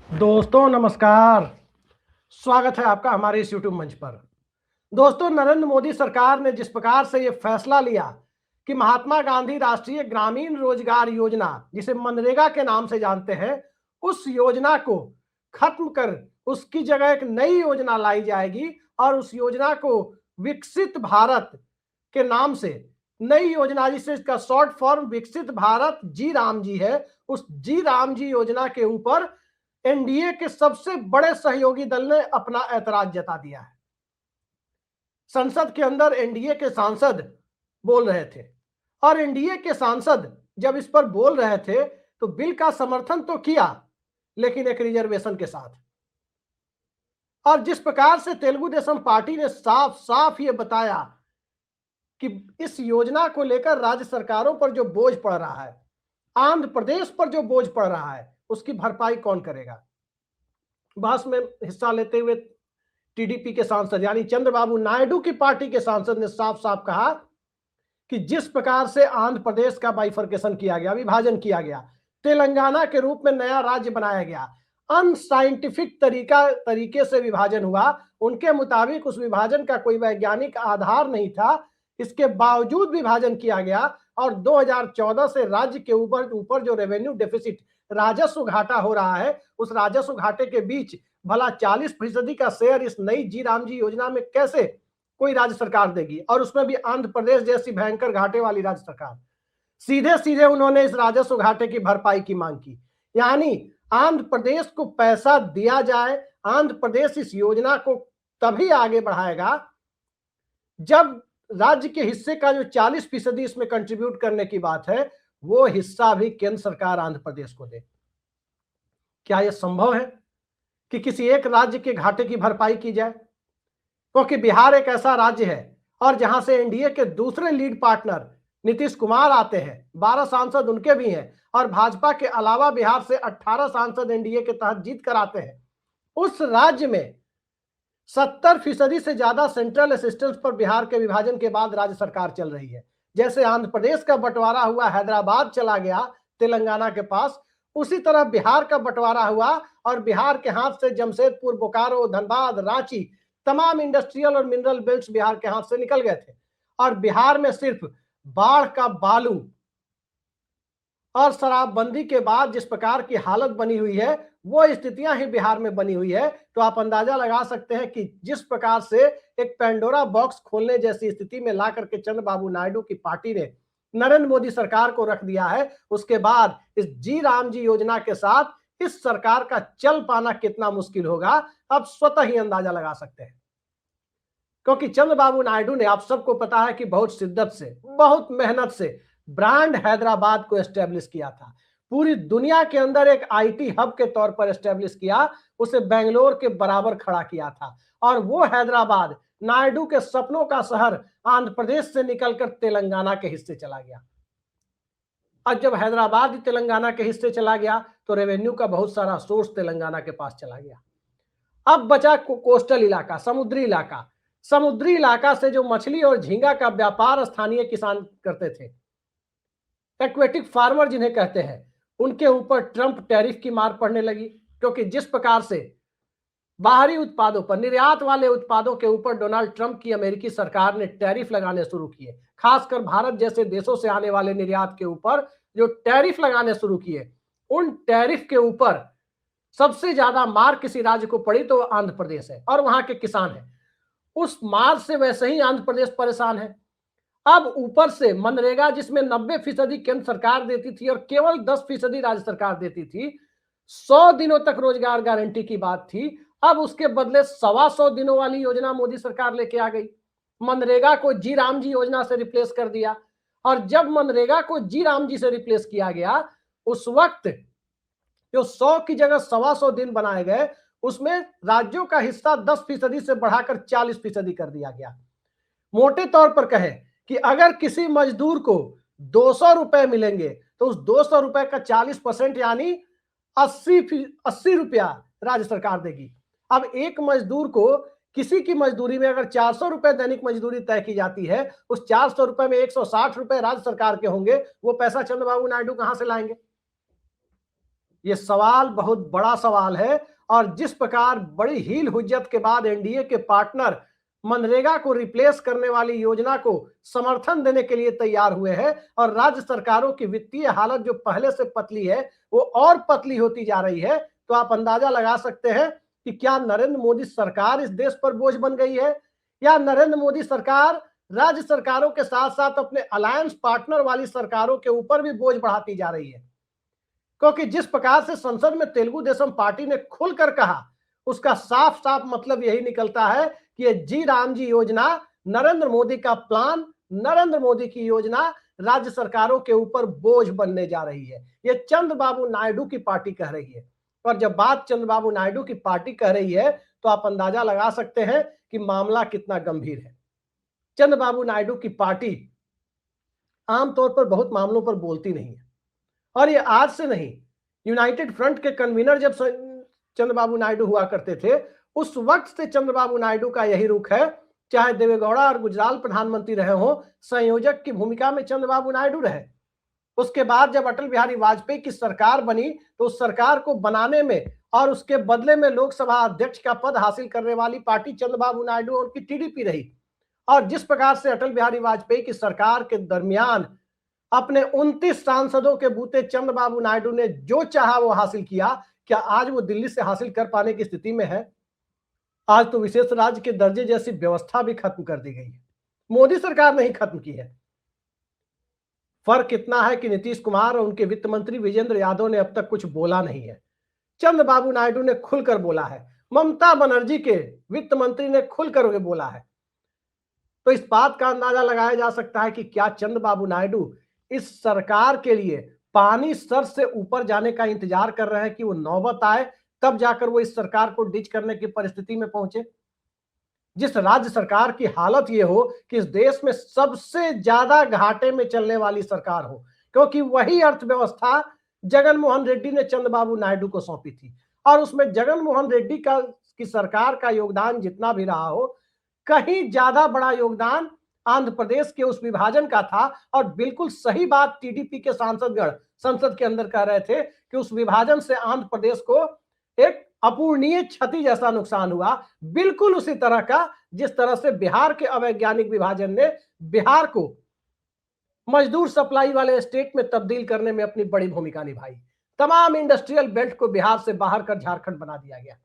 दोस्तों नमस्कार। स्वागत है आपका हमारे इस YouTube मंच पर। दोस्तों, नरेंद्र मोदी सरकार ने जिस प्रकार से ये फैसला लिया कि महात्मा गांधी राष्ट्रीय ग्रामीण रोजगार योजना, जिसे मनरेगा के नाम से जानते हैं, उस योजना को खत्म कर उसकी जगह एक नई योजना लाई जाएगी और उस योजना को विकसित भारत के नाम से नई योजना, जिसे इसका शॉर्ट फॉर्म विकसित भारत जी राम जी है, उस जी राम जी योजना के ऊपर एनडीए के सबसे बड़े सहयोगी दल ने अपना ऐतराज जता दिया है। संसद के अंदर एनडीए के सांसद बोल रहे थे और एनडीए के सांसद जब इस पर बोल रहे थे तो बिल का समर्थन तो किया, लेकिन एक रिजर्वेशन के साथ। और जिस प्रकार से तेलुगु देशम पार्टी ने साफ साफ ये बताया कि इस योजना को लेकर राज्य सरकारों पर जो बोझ पड़ रहा है, आंध्र प्रदेश पर जो बोझ पड़ रहा है, उसकी भरपाई कौन करेगा। बहस में हिस्सा लेते हुए टीडीपी के सांसद यानी चंद्रबाबू नायडू की पार्टी के सांसद ने साफ साफ कहा कि जिस प्रकार से आंध्र प्रदेश का बाइफर्केशन किया गया, विभाजन किया गया, तेलंगाना के रूप में नया राज्य बनाया गया, अनसाइंटिफिक तरीके से विभाजन हुआ, उनके मुताबिक उस विभाजन का कोई वैज्ञानिक आधार नहीं था, इसके बावजूद विभाजन किया गया और 2014 से राज्य के ऊपर जो रेवेन्यू डेफिसिट, राजस्व घाटा हो रहा है, उस राजस्व घाटे के बीच भला 40% का शेयर इस नई जी राम जी योजना में कैसे कोई राज्य सरकार देगी, और उसमें भी आंध्र प्रदेश जैसी भयंकर घाटे वाली राज्य सरकार। सीधे सीधे उन्होंने इस राजस्व घाटे की भरपाई की मांग की, यानी आंध्र प्रदेश को पैसा दिया जाए। आंध्र प्रदेश इस योजना को तभी आगे बढ़ाएगा जब राज्य के हिस्से का जो 40% इसमें कंट्रीब्यूट करने की बात है, वो हिस्सा भी केंद्र सरकार आंध्र प्रदेश को दे। क्या यह संभव है कि किसी एक राज्य के घाटे की भरपाई की जाए? क्योंकि बिहार एक ऐसा राज्य है और जहां से एनडीए के दूसरे लीड पार्टनर नीतीश कुमार आते हैं, 12 सांसद उनके भी हैं, और भाजपा के अलावा बिहार से 18 सांसद एनडीए के तहत जीत कर आते हैं। उस राज्य में 70% से ज्यादा सेंट्रल असिस्टेंस पर बिहार के विभाजन के बाद राज्य सरकार चल रही है। जैसे आंध्र प्रदेश का बंटवारा हुआ, हैदराबाद चला गया तेलंगाना के पास, उसी तरह बिहार का बंटवारा हुआ और बिहार के हाथ से जमशेदपुर, बोकारो, धनबाद, रांची, तमाम इंडस्ट्रियल और मिनरल बेल्ट्स बिहार के हाथ से निकल गए थे। और बिहार में सिर्फ बाढ़ का बालू और शराबबंदी के बाद जिस प्रकार की हालत बनी हुई है, वो स्थितियां ही बिहार में बनी हुई है। तो आप अंदाजा लगा सकते हैं कि जिस प्रकार से एक पेंडोरा बॉक्स खोलने जैसी स्थिति में ला करके चंद्रबाबू नायडू की पार्टी ने नरेंद्र मोदी सरकार को रख दिया है, उसके बाद इस जी राम जी योजना के साथ इस सरकार का चल पाना कितना मुश्किल होगा, आप स्वतः ही अंदाजा लगा सकते हैं। क्योंकि चंद्रबाबू नायडू ने, आप सबको पता है कि बहुत शिद्दत से, बहुत मेहनत से ब्रांड हैदराबाद को एस्टेब्लिश किया था, पूरी दुनिया के अंदर एक आईटी हब के तौर पर एस्टेब्लिश किया, उसे बेंगलोर के बराबर खड़ा किया था। और वो हैदराबाद, नायडू के सपनों का शहर, आंध्र प्रदेश से निकलकर तेलंगाना के हिस्से चला गया। और जब हैदराबाद तेलंगाना के हिस्से चला गया तो रेवेन्यू का बहुत सारा सोर्स तेलंगाना के पास चला गया। अब बचा कोस्टल इलाका, समुद्री इलाका। समुद्री इलाका से जो मछली और झींगा का व्यापार स्थानीय किसान करते थे, एक्वेटिक फार्मर जिन्हें कहते हैं, उनके ऊपर ट्रंप टैरिफ की मार पड़ने लगी। क्योंकि जिस प्रकार से बाहरी उत्पादों पर, निर्यात वाले उत्पादों के ऊपर डोनाल्ड ट्रंप की अमेरिकी सरकार ने टैरिफ लगाने शुरू किए, खासकर भारत जैसे देशों से आने वाले निर्यात के ऊपर जो टैरिफ लगाने शुरू किए, उन टैरिफ के ऊपर सबसे ज्यादा मार किसी राज्य को पड़ी तो आंध्र प्रदेश है और वहां के किसान है। उस मार से वैसे ही आंध्र प्रदेश परेशान है। अब ऊपर से मनरेगा, जिसमें 90% केंद्र सरकार देती थी और केवल 10% राज्य सरकार देती थी, 100 दिनों तक रोजगार गारंटी की बात थी, अब उसके बदले 125 दिनों वाली योजना मोदी सरकार लेके आ गई। मनरेगा को जी राम जी योजना से रिप्लेस कर दिया। और जब मनरेगा को जी राम जी से रिप्लेस किया गया, उस वक्त जो 100 की जगह 125 दिन बनाए गए, उसमें राज्यों का हिस्सा 10% से बढ़ाकर 40% कर दिया गया। मोटे तौर पर कहें कि अगर किसी मजदूर को 200 रुपए मिलेंगे तो उस 200 रुपए का 40% यानी 80 रुपया राज्य सरकार देगी। अब एक मजदूर को, किसी की मजदूरी में अगर 400 रुपए दैनिक मजदूरी तय की जाती है, उस 400 रुपए में 160 रुपए राज्य सरकार के होंगे, वो पैसा चंद्रबाबू नायडू कहां से लाएंगे? ये सवाल बहुत बड़ा सवाल है। और जिस प्रकार बड़ी हील हुज्जत के बाद एनडीए के पार्टनर मनरेगा को रिप्लेस करने वाली योजना को समर्थन देने के लिए तैयार हुए हैं और राज्य सरकारों की वित्तीय हालत जो पहले से पतली है वो और पतली होती जा रही है, तो आप अंदाजा लगा सकते हैं कि क्या नरेंद्र मोदी सरकार इस देश पर बोझ बन गई है, या नरेंद्र मोदी सरकार राज्य सरकारों के साथ साथ अपने अलायंस पार्टनर वाली सरकारों के ऊपर भी बोझ बढ़ाती जा रही है। क्योंकि जिस प्रकार से संसद में तेलुगु देशम पार्टी ने खुलकर कहा, उसका साफ साफ मतलब यही निकलता है कि ये जी राम जी योजना नरेंद्र मोदी का प्लान, नरेंद्र मोदी की योजना राज्य सरकारों के ऊपर बोझ बनने जा रही है। ये चंद्रबाबू नायडू की पार्टी कह रही है। और जब बात चंद्रबाबू नायडू की पार्टी कह रही है तो आप अंदाजा लगा सकते हैं कि मामला कितना गंभीर है। चंद्रबाबू नायडू की पार्टी आमतौर पर बहुत मामलों पर बोलती नहीं है, और ये आज से नहीं, यूनाइटेड फ्रंट के कन्वीनर जब चंद्रबाबू नायडू हुआ करते थे उस वक्त से चंद्रबाबू नायडू का यही रुख है। चाहे देवेगौड़ा और गुजराल प्रधानमंत्री रहे हो, संयोजक की भूमिका में चंद्रबाबू नायडू रहे। उसके बाद जब अटल बिहारी वाजपेयी की सरकार बनी तो उस सरकार को बनाने में और उसके बदले में लोकसभा अध्यक्ष का पद हासिल करने वाली पार्टी चंद्रबाबू नायडू और उनकी टीडीपी रही। और जिस प्रकार से अटल बिहारी वाजपेयी की सरकार के दरमियान अपने 29 सांसदों के बूते चंद्रबाबू नायडू ने जो चाहा वो हासिल किया, क्या आज वो दिल्ली से हासिल कर पाने की स्थिति में है? आज तो विशेष राज्य के दर्जे जैसी व्यवस्था भी खत्म कर दी गई है, मोदी सरकार ने ही खत्म की है। फर्क इतना है कि नीतीश कुमार और उनके वित्त मंत्री विजेंद्र यादव ने अब तक कुछ बोला नहीं है। चंद्रबाबू नायडू ने खुलकर बोला है, ममता बनर्जी के वित्त मंत्री ने खुलकर बोला है। तो इस बात का अंदाजा लगाया जा सकता है कि क्या चंद्रबाबू नायडू इस सरकार के लिए पानी सर से ऊपर जाने का इंतजार कर रहे हैं कि वो नौबत आए तब जाकर वो इस सरकार को डिच करने की परिस्थिति में पहुंचे। जिस राज्य सरकार की हालत ये हो कि इस देश में सबसे ज्यादा घाटे में चलने वाली सरकार हो, क्योंकि वही अर्थव्यवस्था जगन मोहन रेड्डी ने चंद्रबाबू नायडू को सौंपी थी। और उसमें जगन मोहन रेड्डी की सरकार का योगदान जितना भी रहा हो, कहीं ज्यादा बड़ा योगदान आंध्र प्रदेश के उस विभाजन का था। और बिल्कुल सही बात टीडीपी के सांसदगण संसद के अंदर कह रहे थे कि उस विभाजन से आंध्र प्रदेश को एक अपूरणीय क्षति जैसा नुकसान हुआ, बिल्कुल उसी तरह का जिस तरह से बिहार के अवैज्ञानिक विभाजन ने बिहार को मजदूर सप्लाई वाले स्टेट में तब्दील करने में अपनी बड़ी भूमिका निभाई। तमाम इंडस्ट्रियल बेल्ट को बिहार से बाहर कर झारखंड बना दिया गया।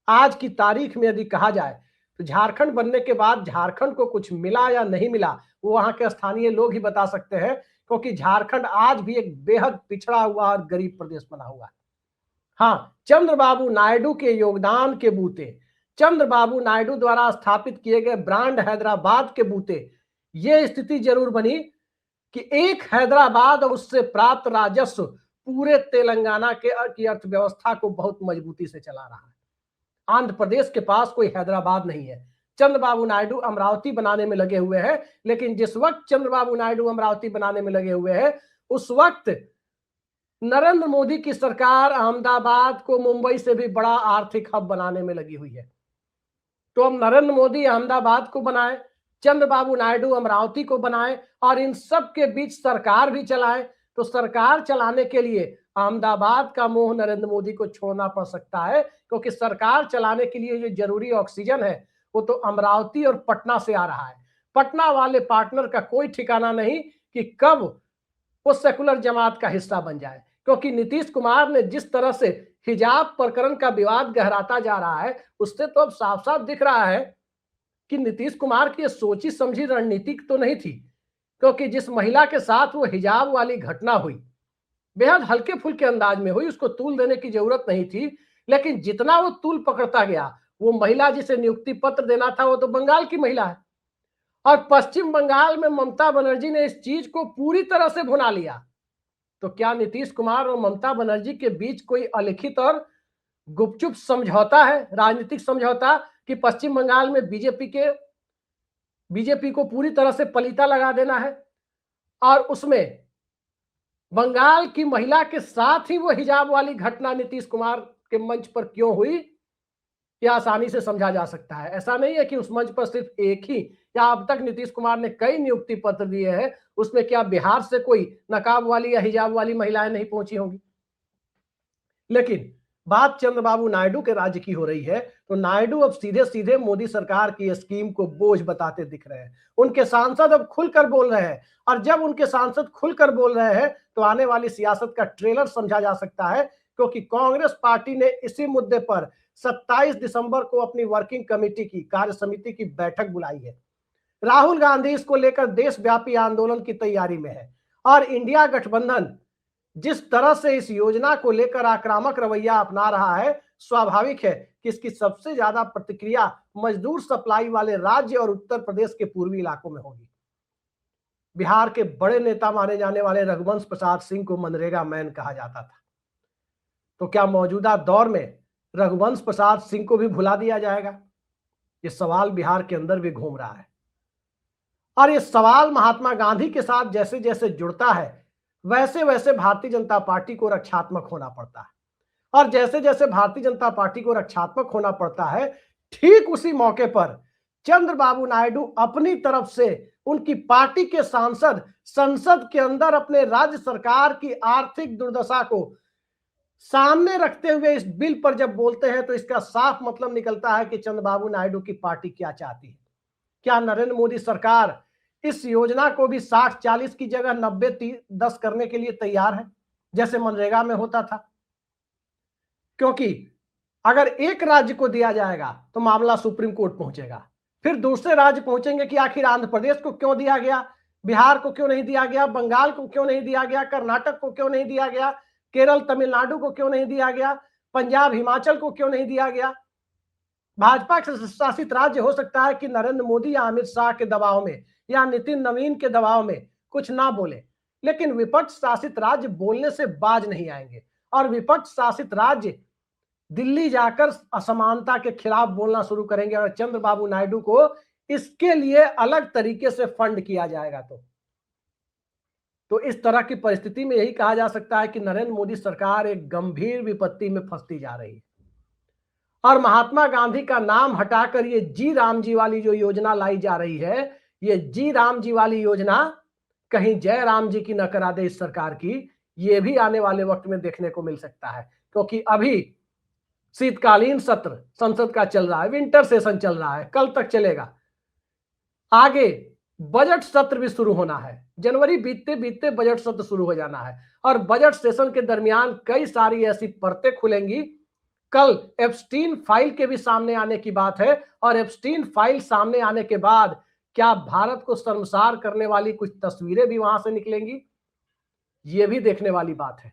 आज की तारीख में यदि कहा जाए तो झारखंड बनने के बाद झारखंड को कुछ मिला या नहीं मिला वो वहां के स्थानीय लोग ही बता सकते हैं, क्योंकि झारखंड आज भी एक बेहद पिछड़ा हुआ और गरीब प्रदेश बना हुआ है। हाँ, चंद्रबाबू नायडू के योगदान के बूते, चंद्रबाबू नायडू द्वारा स्थापित किए गए ब्रांड हैदराबाद के बूते ये स्थिति जरूर बनी कि एक हैदराबाद और उससे प्राप्त राजस्व पूरे तेलंगाना की अर्थव्यवस्था को बहुत मजबूती से चला रहा है। आंध्र प्रदेश के पास कोई हैदराबाद नहीं है। चंद्रबाबू नायडू अमरावती बनाने में लगे हुए हैं, लेकिन जिस वक्त चंद्रबाबू नायडू अमरावती बनाने में लगे हुए हैं उस वक्त नरेंद्र मोदी की सरकार अहमदाबाद को मुंबई से भी बड़ा आर्थिक हब बनाने में लगी हुई है। तो अब नरेंद्र मोदी अहमदाबाद को बनाए, चंद्रबाबू नायडू अमरावती को बनाए और इन सब के बीच सरकार भी चलाए। तो सरकार चलाने के लिए अहमदाबाद का मोह नरेंद्र मोदी को छोड़ना पड़ सकता है, क्योंकि सरकार चलाने के लिए जो जरूरी ऑक्सीजन है वो तो अमरावती और पटना से आ रहा है। पटना वाले पार्टनर का कोई ठिकाना नहीं कि कब वो सेकुलर जमात का हिस्सा बन जाए, क्योंकि नीतीश कुमार ने जिस तरह से हिजाब प्रकरण का विवाद गहराता जा रहा है उससे तो अब साफ साफ दिख रहा है कि नीतीश कुमार की सोची समझी रणनीति तो नहीं थी। क्योंकि जिस महिला के साथ वो हिजाब वाली घटना हुई बेहद हल्के फुल्के अंदाज में हुई, उसको तूल देने की जरूरत नहीं थी, लेकिन जितना वो तूल पकड़ता गया वो महिला जिसे नियुक्ति पत्र देना था वो तो बंगाल की महिला है। और पश्चिम बंगाल में ममता बनर्जी ने इस चीज को पूरी तरह से भुना लिया। तो क्या नीतीश कुमार और ममता बनर्जी के बीच कोई अलिखित और गुपचुप समझौता है, राजनीतिक समझौता, कि पश्चिम बंगाल में बीजेपी को पूरी तरह से पलीता लगा देना है और उसमें बंगाल की महिला के साथ ही वो हिजाब वाली घटना नीतीश कुमार के मंच पर क्यों हुई, यह आसानी से समझा जा सकता है। ऐसा नहीं है कि उस मंच पर सिर्फ एक ही, या अब तक नीतीश कुमार ने कई नियुक्ति पत्र दिए हैं, उसमें क्या बिहार से कोई नकाब वाली या हिजाब वाली महिलाएं नहीं पहुंची होंगी? लेकिन बात चंद्रबाबू नायडू के राज्य की हो रही है, तो नायडू अब सीधे सीधे मोदी सरकार की स्कीम को बोझ बताते दिख रहे हैं। उनके सांसद अब खुलकर बोल रहे हैं, और जब उनके सांसद खुलकर बोल रहे हैं तो आने वाली सियासत का ट्रेलर समझा जा सकता है, क्योंकि कांग्रेस पार्टी ने इसी मुद्दे पर 27 दिसंबर को अपनी वर्किंग कमेटी की कार्य समिति की बैठक बुलाई है। राहुल गांधी इसको लेकर देशव्यापी आंदोलन की तैयारी में है, और इंडिया गठबंधन जिस तरह से इस योजना को लेकर आक्रामक रवैया अपना रहा है, स्वाभाविक है कि इसकी सबसे ज्यादा प्रतिक्रिया मजदूर सप्लाई वाले राज्य और उत्तर प्रदेश के पूर्वी इलाकों में होगी। बिहार के बड़े नेता माने जाने वाले रघुवंश प्रसाद सिंह को मनरेगा मैन कहा जाता था, तो क्या मौजूदा दौर में रघुवंश प्रसाद सिंह को भी भुला दिया जाएगा? ये सवाल बिहार के अंदर भी घूम रहा है, और ये सवाल महात्मा गांधी के साथ जैसे जैसे जुड़ता है, वैसे वैसे भारतीय जनता पार्टी को रक्षात्मक होना पड़ता है, और जैसे जैसे भारतीय जनता पार्टी को रक्षात्मक होना पड़ता है, ठीक उसी मौके पर चंद्रबाबू नायडू अपनी तरफ से उनकी पार्टी के सांसद संसद के अंदर अपने राज्य सरकार की आर्थिक दुर्दशा को सामने रखते हुए इस बिल पर जब बोलते हैं, तो इसका साफ मतलब निकलता है कि चंद्रबाबू नायडू की पार्टी क्या चाहती है। क्या नरेंद्र मोदी सरकार इस योजना को भी 60-40 की जगह 90-10 करने के लिए तैयार है, जैसे मनरेगा में होता था? क्योंकि अगर एक राज्य को दिया जाएगा तो मामला सुप्रीम कोर्ट पहुंचेगा, फिर दूसरे राज्य पहुंचेंगे कि आखिर आंध्र प्रदेश को क्यों दिया गया, बिहार को क्यों नहीं दिया गया, बंगाल को क्यों नहीं दिया गया, कर्नाटक को क्यों नहीं दिया गया, केरल तमिलनाडु को क्यों नहीं दिया गया, पंजाब हिमाचल को क्यों नहीं दिया गया। भाजपा के शासित राज्य हो सकता है कि नरेंद्र मोदी या अमित शाह के दबाव में या नितिन नवीन के दबाव में कुछ ना बोले, लेकिन विपक्ष शासित राज्य बोलने से बाज नहीं आएंगे, और विपक्ष शासित राज्य दिल्ली जाकर असमानता के खिलाफ बोलना शुरू करेंगे, और चंद्रबाबू नायडू को इसके लिए अलग तरीके से फंड किया जाएगा। तो इस तरह की परिस्थिति में यही कहा जा सकता है कि नरेंद्र मोदी सरकार एक गंभीर विपत्ति में फंसती जा रही है, और महात्मा गांधी का नाम हटाकर ये जी राम जी वाली जो योजना लाई जा रही है, ये जी राम जी वाली योजना कहीं जय राम जी की न करा दे इस सरकार की, ये भी आने वाले वक्त में देखने को मिल सकता है। क्योंकि अभी शीतकालीन सत्र संसद का चल रहा है, विंटर सेशन चल रहा है, कल तक चलेगा। आगे बजट सत्र भी शुरू होना है, जनवरी बीतते बीतते बजट सत्र शुरू हो जाना है, और बजट सेशन के दरमियान कई सारी ऐसी परतें खुलेंगी। कल एप्स्टीन फाइल के भी सामने आने की बात है, और एप्स्टीन फाइल सामने आने के बाद क्या भारत को शर्मसार करने वाली कुछ तस्वीरें भी वहां से निकलेंगी, ये भी देखने वाली बात है।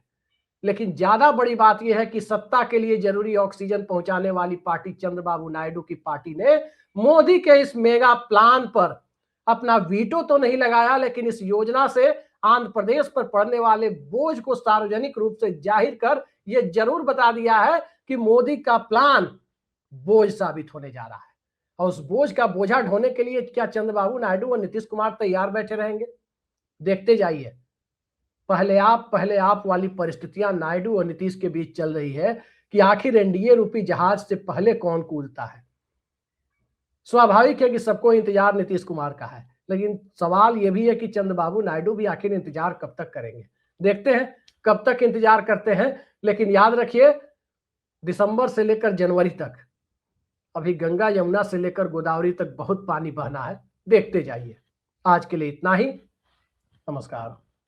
लेकिन ज्यादा बड़ी बात यह है कि सत्ता के लिए जरूरी ऑक्सीजन पहुंचाने वाली पार्टी चंद्रबाबू नायडू की पार्टी ने मोदी के इस मेगा प्लान पर अपना वीटो तो नहीं लगाया, लेकिन इस योजना से आंध्र प्रदेश पर पड़ने वाले बोझ को सार्वजनिक रूप से जाहिर कर यह जरूर बता दिया है कि मोदी का प्लान बोझ साबित होने जा रहा है। और उस बोझ का बोझा ढोने के लिए क्या चंद्रबाबू नायडू और नीतीश कुमार तैयार बैठे रहेंगे? देखते जाइए। पहले आप वाली परिस्थितियां नायडू और नीतीश के बीच चल रही है कि आखिर एनडीए रूपी जहाज से पहले कौन कूदता है। स्वाभाविक है कि सबको इंतजार नीतीश कुमार का है, लेकिन सवाल यह भी है कि चंद्रबाबू नायडू भी आखिर इंतजार कब तक करेंगे। देखते हैं कब तक इंतजार करते हैं, लेकिन याद रखिए दिसंबर से लेकर जनवरी तक अभी गंगा यमुना से लेकर गोदावरी तक बहुत पानी बहना है। देखते जाइए। आज के लिए इतना ही। नमस्कार।